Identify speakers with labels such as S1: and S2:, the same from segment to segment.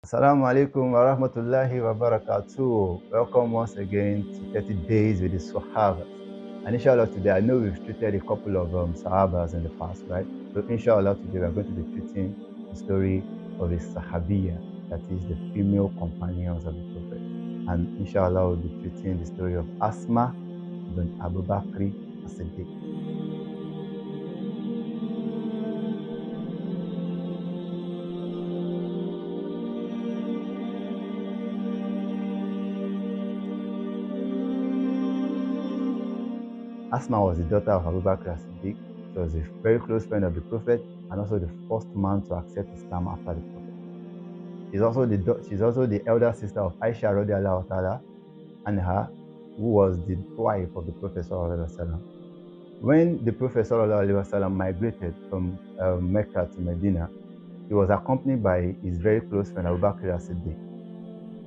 S1: Assalamu alaikum wa rahmatullahi wa barakatuh. Welcome once again to 30 Days with the Sahabas. And inshallah today, I know we've treated a couple of Sahabas in the past, right? So inshallah today we're going to be treating the story of a Sahabiya, that is the female companions of the Prophet. And inshallah we'll be treating the story of Asmaa bin Abu Bakr as-Siddiq. Asma was the daughter of Abu Bakr as-Siddiq. She was a very close friend of the Prophet and also the first man to accept Islam after the Prophet. She's also the elder sister of Aisha radiallahu ta'ala anha, who was the wife of the Prophet sallallahu alaihi wasallam. When the Prophet sallallahu alaihi wasallam migrated from Mecca to Medina, he was accompanied by his very close friend Abu Bakr as-Siddiq.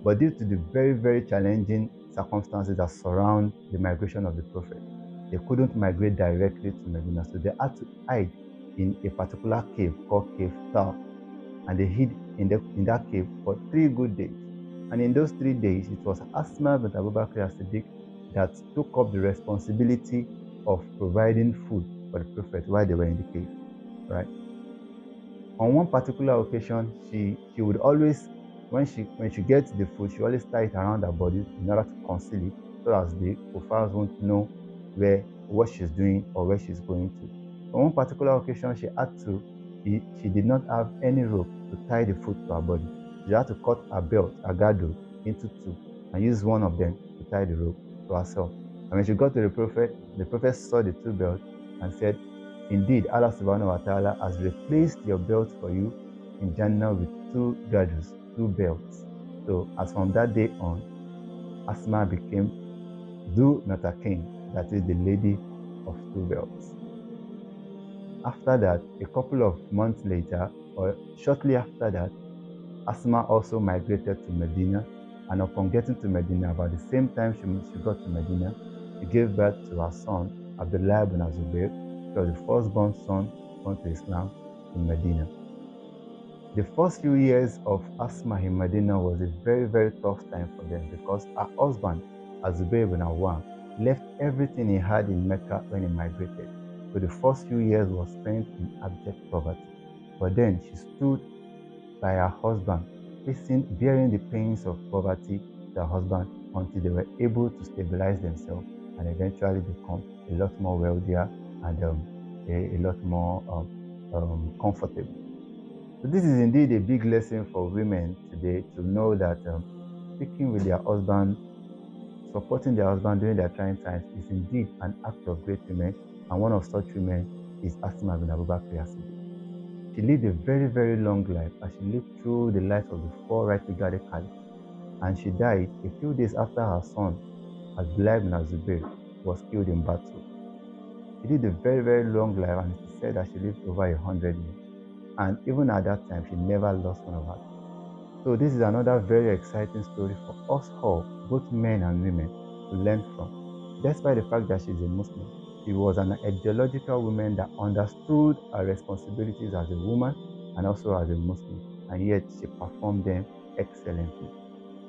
S1: But due to the very, very challenging circumstances that surround the migration of the Prophet, they couldn't migrate directly to Medina, so they had to hide in a particular cave called Cave Thar, and they hid in that cave for 3 good days. And in those 3 days, it was Asma bint Abu Bakr as-Siddiq that took up the responsibility of providing food for the Prophet while they were in the cave, right? On one particular occasion, she would always, when she gets the food, she always tie it around her body in order to conceal it, so as the kuffars won't know what she's doing or where she's going to. On one particular occasion, she did not have any rope to tie the food to her body. She had to cut her belt, her girdle, into 2 and use one of them to tie the rope to herself. And when she got to the Prophet saw the 2 belts and said, "Indeed, Allah subhanahu wa ta'ala has replaced your belt for you in Jannah with 2 girdles, 2 belts." So as from that day on, Asma became Zu Natakin, that is the lady of 2 belts. After that, a couple of months later, or shortly after that, Asma also migrated to Medina, and upon getting to Medina, about the same time she got to Medina, she gave birth to her son, Abdullah ibn Zubayr. She was the firstborn son born to Islam in Medina. The first few years of Asma in Medina was a very, very tough time for them, because her husband, Zubayr ibn Awam, left everything he had in Mecca when he migrated. So the first few years was spent in abject poverty. But then she stood by her husband, bearing the pains of poverty to her husband, until they were able to stabilize themselves and eventually become a lot more wealthier and a lot more comfortable. So this is indeed a big lesson for women today, to know that speaking with their husband, supporting their husband during their trying times, is indeed an act of great women, and one of such women is Asma bin Abu Bakr as-Siddiq. She lived a very, very long life, as she lived through the lives of the 4 rightly guarded caliphs, and she died a few days after her son, Abdullah ibn Zubayr, was killed in battle. She lived a very, very long life, and it is said that she lived over 100 years. And even at that time, she never lost one of her. So this is another very exciting story for us all, both men and women, to learn from. Despite the fact that she's a Muslim, she was an ideological woman that understood her responsibilities as a woman and also as a Muslim, and yet she performed them excellently.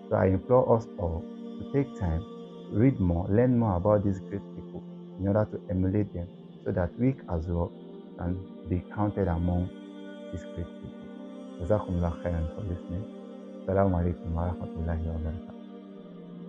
S1: So I implore us all to take time, read more, learn more about these great people in order to emulate them, so that we as well can be counted among these great people. Jazakumullah khairan for listening. Assalamu alaikum wa rahmatullahi wa barakatuh.